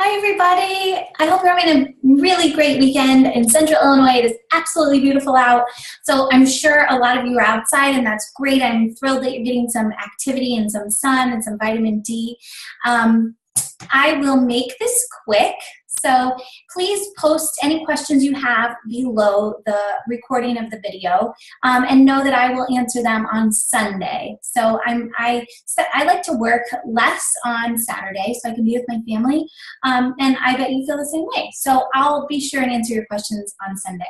Hi, everybody. I hope you're having a really great weekend. In Central Illinois, it is absolutely beautiful out. So I'm sure a lot of you are outside, and that's great. I'm thrilled that you're getting some activity and some sun and some vitamin D. I will make this quick. So please post any questions you have below the recording of the video, and know that I will answer them on Sunday. So I like to work less on Saturday so I can be with my family, and I bet you feel the same way. So I'll be sure and answer your questions on Sunday.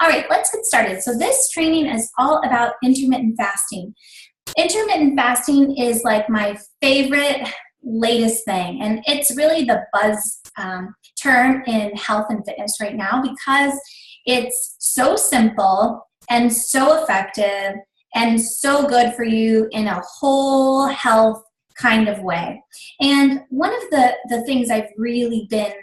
All right, let's get started. So this training is all about intermittent fasting. Intermittent fasting is like my favorite latest thing, and it's really the buzz term in health and fitness right now because it's so simple and so effective and so good for you in a whole health kind of way. And one of the things I've really been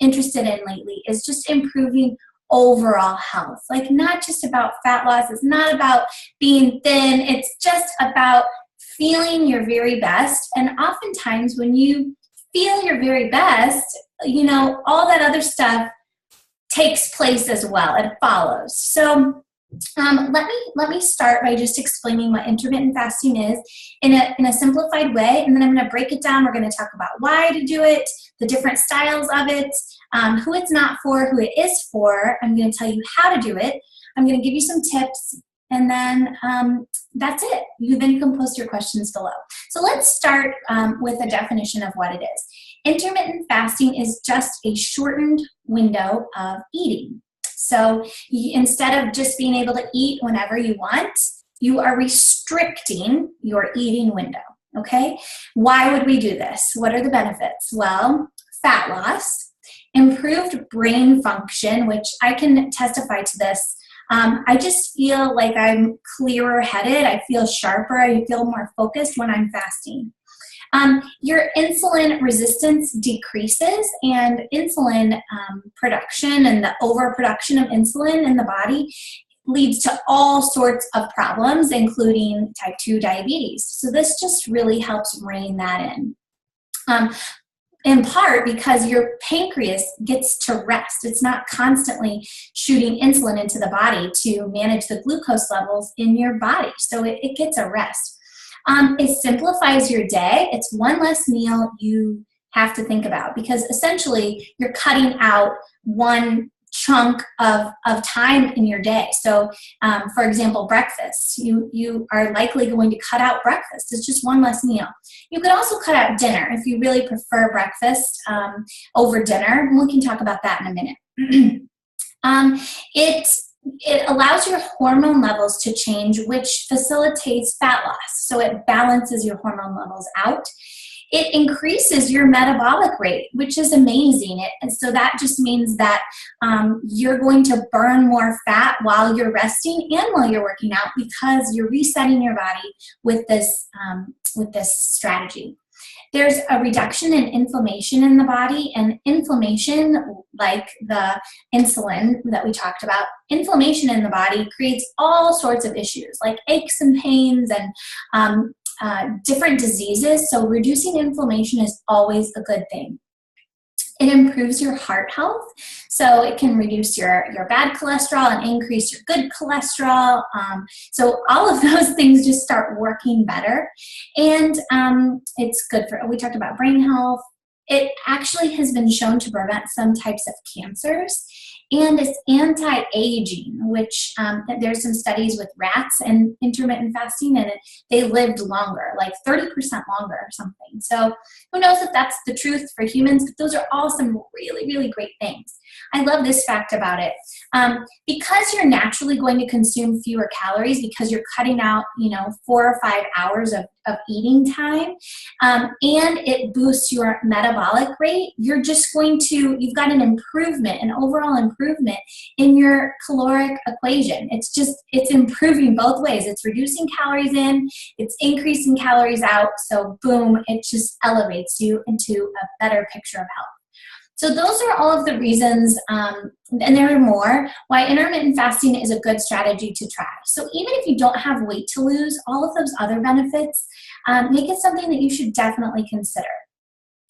interested in lately is just improving overall health. Like, not just about fat loss, it's not about being thin, it's just about feeling your very best. And oftentimes when you feel your very best, you know, all that other stuff takes place as well. It follows. So let me start by just explaining what intermittent fasting is in a simplified way, and then I'm going to break it down. We're going to talk about why to do it, the different styles of it, who it's not for, who it is for. I'm going to tell you how to do it. I'm going to give you some tips, and then that's it. Then you can post your questions below. So let's start with a definition of what it is. Intermittent fasting is just a shortened window of eating. So instead of just being able to eat whenever you want, you are restricting your eating window, okay? Why would we do this? What are the benefits? Well, fat loss, improved brain function, which I can testify to this. I just feel like I'm clearer headed. I feel sharper. I feel more focused when I'm fasting. Your insulin resistance decreases, and insulin production and the overproduction of insulin in the body leads to all sorts of problems, including type 2 diabetes. So this just really helps rein that in part because your pancreas gets to rest. It's not constantly shooting insulin into the body to manage the glucose levels in your body. So it gets a rest. It simplifies your day. It's one less meal you have to think about because essentially you're cutting out one chunk of time in your day. So for example, breakfast, you are likely going to cut out breakfast. It's just one less meal. You could also cut out dinner if you really prefer breakfast over dinner. We can talk about that in a minute. It allows your hormone levels to change, which facilitates fat loss. So it balances your hormone levels out. It increases your metabolic rate, which is amazing. And so that just means that you're going to burn more fat while you're resting and while you're working out because you're resetting your body with this strategy. There's a reduction in inflammation in the body, and inflammation, like the insulin that we talked about, inflammation in the body creates all sorts of issues like aches and pains and different diseases. So reducing inflammation is always a good thing. It improves your heart health, so it can reduce your bad cholesterol and increase your good cholesterol. So all of those things just start working better. And it's good for, we talked about brain health. It actually has been shown to prevent some types of cancers. And it's anti-aging, which there's some studies with rats and intermittent fasting, and they lived longer, like 30% longer or something. So who knows if that's the truth for humans, but those are all some really, really great things. I love this fact about it. Because you're naturally going to consume fewer calories because you're cutting out, 4 or 5 hours of eating time, and it boosts your metabolic rate, you've got an overall improvement in your caloric equation. It's improving both ways. It's reducing calories in, it's increasing calories out, so boom, it just elevates you into a better picture of health. So those are all of the reasons, and there are more, why intermittent fasting is a good strategy to try. So even if you don't have weight to lose, all of those other benefits make it something that you should definitely consider.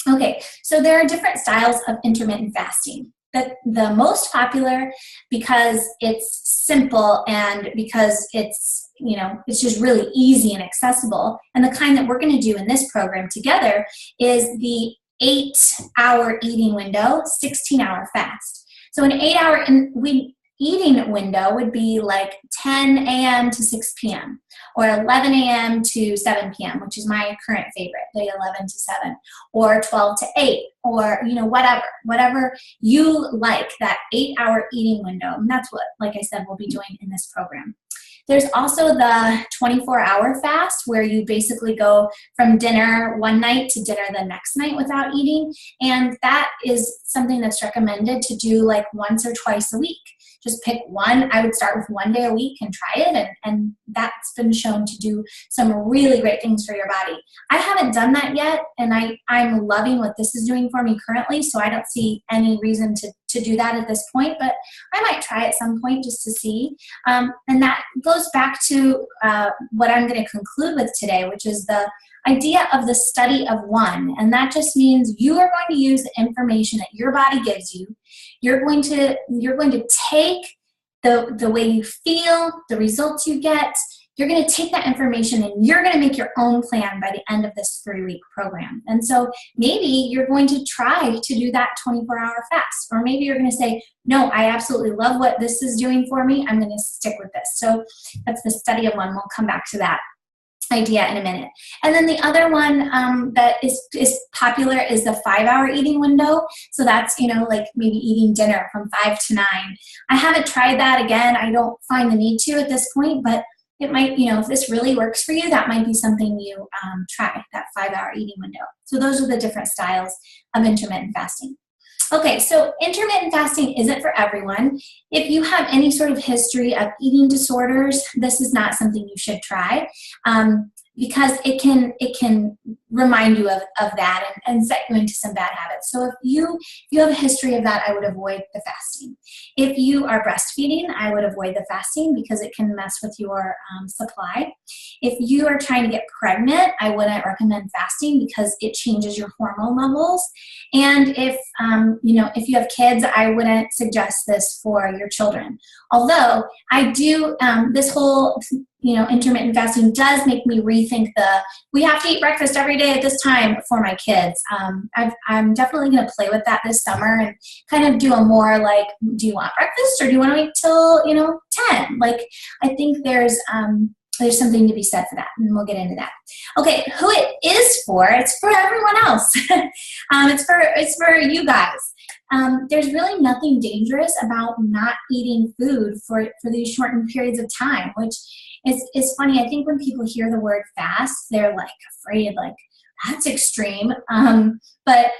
Okay, so there are different styles of intermittent fasting. The most popular, because it's simple and because it's, it's just really easy and accessible, and the kind that we're going to do in this program together, is the 8-hour eating window, 16-hour fast. So an 8-hour eating window would be like 10 a.m. to 6 p.m. or 11 a.m. to 7 p.m., which is my current favorite, the 11 to 7, or 12 to 8, or whatever you like, that 8-hour eating window. And that's what, like I said, we'll be doing in this program. There's also the 24-hour fast, where you basically go from dinner one night to dinner the next night without eating. And that is something that's recommended to do like once or twice a week. Just pick one. I would start with 1 day a week and try it, and that's been shown to do some really great things for your body. I haven't done that yet, and I'm loving what this is doing for me currently, so I don't see any reason to do that at this point, but I might try at some point just to see. And that goes back to what I'm going to conclude with today, which is the idea of the study of one. And that just means you are going to use the information that your body gives you. You're going to take the way you feel, the results you get. You're going to take that information and you're going to make your own plan by the end of this 3-week program. And so maybe you're going to try to do that 24-hour fast, or maybe you're going to say, no, I absolutely love what this is doing for me. I'm going to stick with this. So that's the study of one. We'll come back to that idea in a minute. And then the other one that is popular is the 5-hour eating window. So that's, like maybe eating dinner from 5 to 9. I haven't tried that. Again, I don't find the need to at this point, but it might, if this really works for you, that might be something you try, that 5-hour eating window. So those are the different styles of intermittent fasting. Okay, so intermittent fasting isn't for everyone. If you have any sort of history of eating disorders, this is not something you should try, because it can remind you of that and set you into some bad habits. So if you have a history of that, I would avoid the fasting. If you are breastfeeding, I would avoid the fasting because it can mess with your supply. If you are trying to get pregnant, I wouldn't recommend fasting because it changes your hormone levels. And if you have kids, I wouldn't suggest this for your children. Although I do, this whole intermittent fasting does make me rethink we have to eat breakfast every day at this time for my kids. I'm definitely going to play with that this summer and kind of do a more like, do you want breakfast or do you want to wait till 10? Like, I think there's something to be said for that, and we'll get into that. Okay, who it is for? It's for everyone else. It's for you guys. There's really nothing dangerous about not eating food for these shortened periods of time, which is funny. I think when people hear the word fast, they're like afraid, like that's extreme. But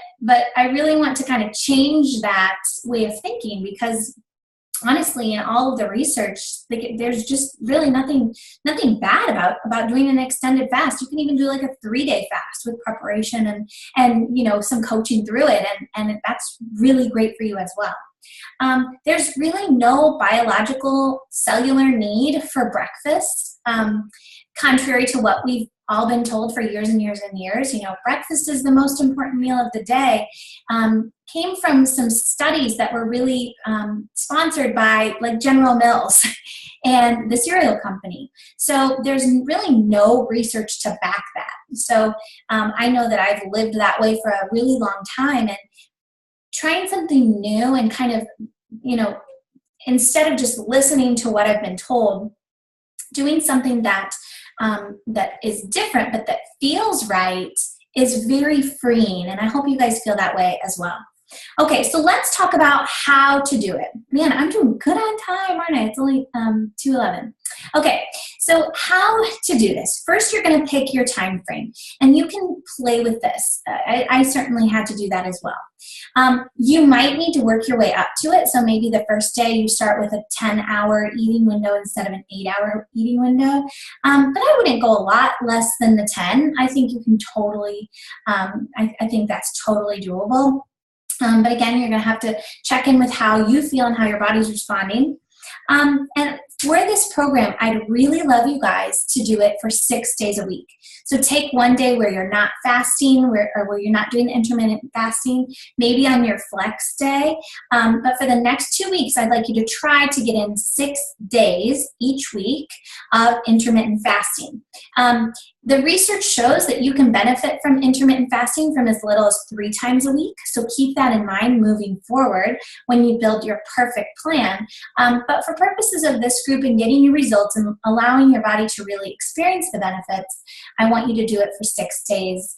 I really want to kind of change that way of thinking, because honestly, in all of the research, there's just really nothing bad about doing an extended fast. You can even do like a 3-day fast with preparation and some coaching through it, and that's really great for you as well. There's really no biological cellular need for breakfast, contrary to what we've all been told for years and years and years. Breakfast is the most important meal of the day. Came from some studies that were really sponsored by like General Mills and the cereal company. So there's really no research to back that. So I know that I've lived that way for a really long time, and trying something new and kind of, instead of just listening to what I've been told, doing something that is different but that feels right is very freeing, and I hope you guys feel that way as well. Okay, so let's talk about how to do it. Man, I'm doing good on time, aren't I? It's only 2:11. Okay, so how to do this. First, you're going to pick your time frame, and you can play with this. I certainly had to do that as well. You might need to work your way up to it, so maybe the first day you start with a 10-hour eating window instead of an 8-hour eating window, but I wouldn't go a lot less than the 10. I think you can totally, I think that's totally doable. But again, you're going to have to check in with how you feel and how your body's responding. And for this program, I'd really love you guys to do it for 6 days a week. So take one day where you're not fasting, or where you're not doing the intermittent fasting, maybe on your flex day. But for the next 2 weeks, I'd like you to try to get in 6 days each week of intermittent fasting. The research shows that you can benefit from intermittent fasting from as little as 3 times a week. So keep that in mind moving forward when you build your perfect plan. But for purposes of this group and getting you results and allowing your body to really experience the benefits, I want you to do it for 6 days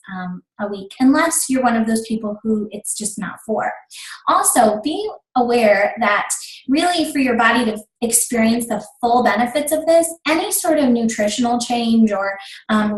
a week, unless you're one of those people who it's just not for. Also, be aware that really for your body to experience the full benefits of this, any sort of nutritional change or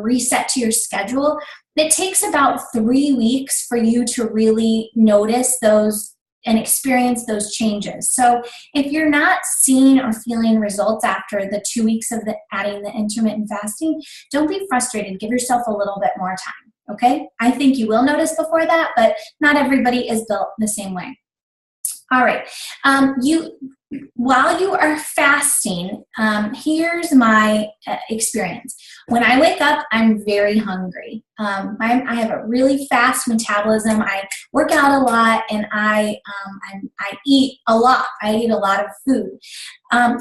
reset to your schedule, it takes about 3 weeks for you to really notice those and experience those changes. So if you're not seeing or feeling results after the 2 weeks of adding the intermittent fasting, don't be frustrated. Give yourself a little bit more time, okay? I think you will notice before that, but not everybody is built the same way. All right, while you are fasting, here's my experience. When I wake up, I'm very hungry. I have a really fast metabolism. I work out a lot, and I eat a lot. I eat a lot of food.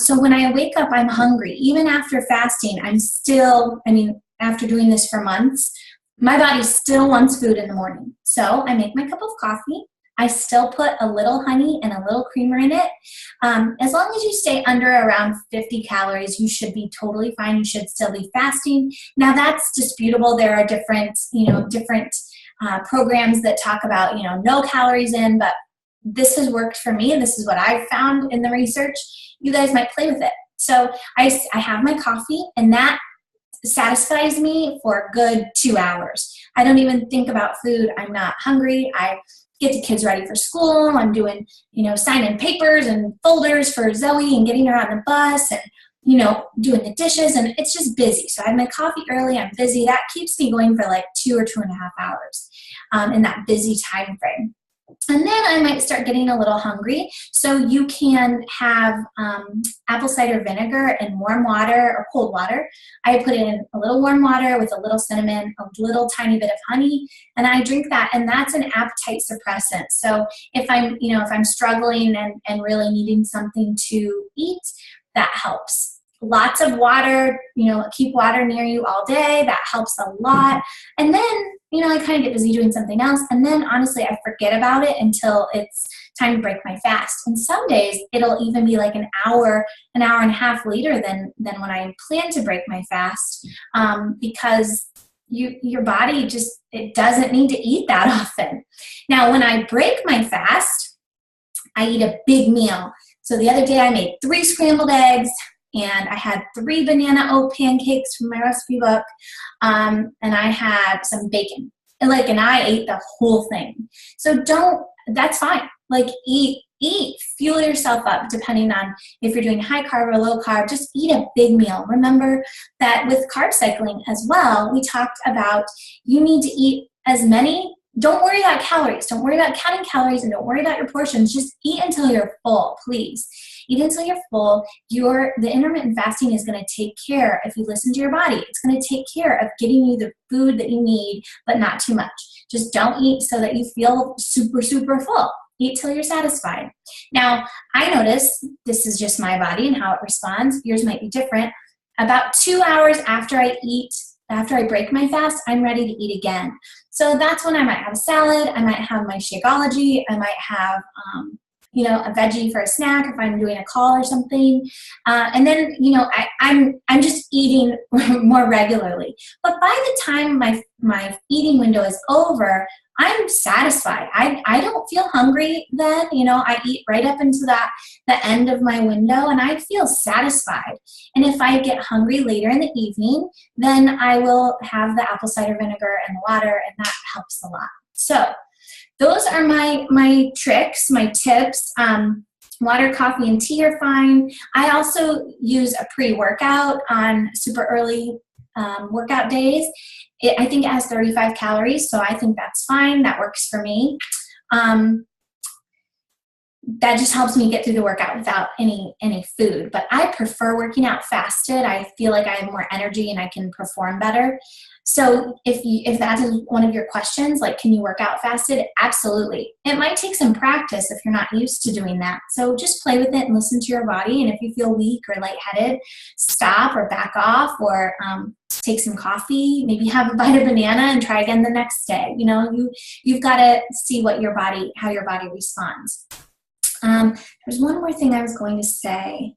So when I wake up, I'm hungry. Even after fasting, after doing this for months, my body still wants food in the morning. So I make my cup of coffee. I still put a little honey and a little creamer in it. As long as you stay under around 50 calories, you should be totally fine. You should still be fasting. Now that's disputable. There are different programs that talk about, no calories in, but this has worked for me, and this is what I've found in the research. You guys might play with it. So I have my coffee, and that satisfies me for a good 2 hours. I don't even think about food. I'm not hungry. I get the kids ready for school. I'm doing, signing papers and folders for Zoe and getting her on the bus and, doing the dishes, and it's just busy. So I have my coffee early. I'm busy. That keeps me going for like 2 or 2.5 hours in that busy time frame. And then I might start getting a little hungry. So you can have apple cider vinegar in warm water or cold water. I put it in a little warm water with a little cinnamon, a little tiny bit of honey, and I drink that, and that's an appetite suppressant. So if I'm struggling and really needing something to eat, that helps. Lots of water, keep water near you all day. That helps a lot. And then, I kind of get busy doing something else. And then honestly, I forget about it until it's time to break my fast. And some days it'll even be like an hour and a half later than when I plan to break my fast, because your body it doesn't need to eat that often. Now, when I break my fast, I eat a big meal. So the other day I made 3 scrambled eggs, and I had 3 banana oat pancakes from my recipe book, and I had some bacon. And I ate the whole thing. So that's fine. Eat, fuel yourself up depending on if you're doing high carb or low carb. Just eat a big meal. Remember that with carb cycling as well, we talked about you need to eat as many. Don't worry about calories. Don't worry about counting calories, and don't worry about your portions. Just eat until you're full, please. Eat until you're full. The intermittent fasting is going to take care, if you listen to your body, it's going to take care of getting you the food that you need, but not too much. Just don't eat so that you feel super, super full. Eat till you're satisfied. Now, I notice, this is just my body and how it responds. Yours might be different. About 2 hours after I break my fast, I'm ready to eat again. So that's when I might have a salad. I might have my Shakeology. I might have, a veggie for a snack if I'm doing a call or something. And then, I'm just eating more regularly. But by the time my eating window is over, I'm satisfied. I don't feel hungry then. I eat right up into the end of my window, and I feel satisfied. And if I get hungry later in the evening, then I will have the apple cider vinegar and the water, and that helps a lot. So those are my tricks, my tips. Water, coffee, and tea are fine. I also use a pre-workout on super early workout days. I think it has 35 calories, so I think that's fine. That works for me. that just helps me get through the workout without any food. But I prefer working out fasted. I feel like I have more energy and I can perform better. So if that is one of your questions, like, can you work out fasted? Absolutely. It might take some practice if you're not used to doing that. So just play with it and listen to your body. And if you feel weak or lightheaded, stop or back off, or take some coffee, maybe have a bite of banana and try again the next day. You know, you've got to see how your body responds. There's one more thing I was going to say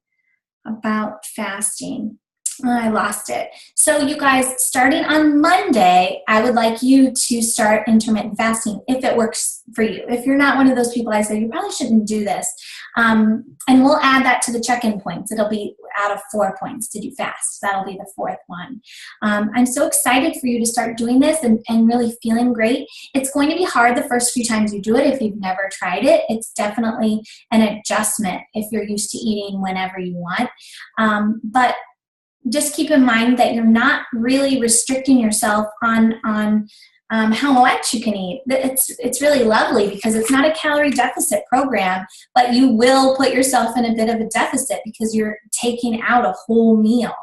about fasting. I lost it. So you guys, starting on Monday, I would like you to start intermittent fasting if it works for you. If you're not one of those people I say, you probably shouldn't do this. And we'll add that to the check-in points. It'll be out of 4 points to do fast. That'll be the 4th one. I'm so excited for you to start doing this and really feeling great. It's going to be hard the first few times you do it if you've never tried it. It's definitely an adjustment if you're used to eating whenever you want. But just keep in mind that you're not really restricting yourself on how much you can eat. It's really lovely because it's not a calorie deficit program, but you will put yourself in a bit of a deficit because you're taking out a whole meal.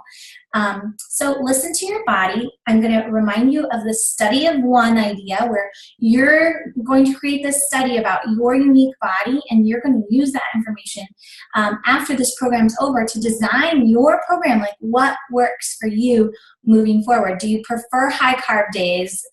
So listen to your body. I'm going to remind you of the study of one idea where you're going to create this study about your unique body, and you're going to use that information after this program's over to design your program, like what works for you moving forward. Do you prefer high carb days,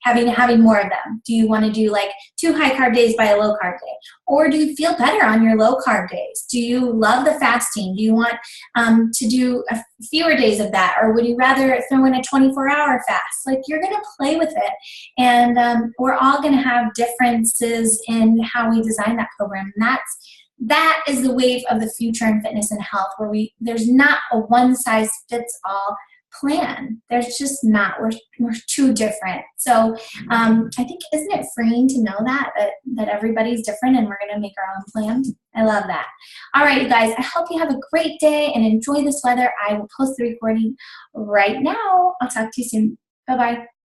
having more of them? Do you want to do like 2 high carb days by a low carb day? Or do you feel better on your low carb days? Do you love the fasting? Do you want to do fewer days of that? Or would you rather throw in a 24-hour fast? Like, you're going to play with it. And we're all going to have differences in how we design that program. And that is the wave of the future in fitness and health, where there's not a one-size-fits-all plan. There's just not. We're too different. So I think, isn't it freeing to know that everybody's different and we're going to make our own plan? I love that. All right, you guys, I hope you have a great day and enjoy this weather. I will post the recording right now. I'll talk to you soon. Bye-bye.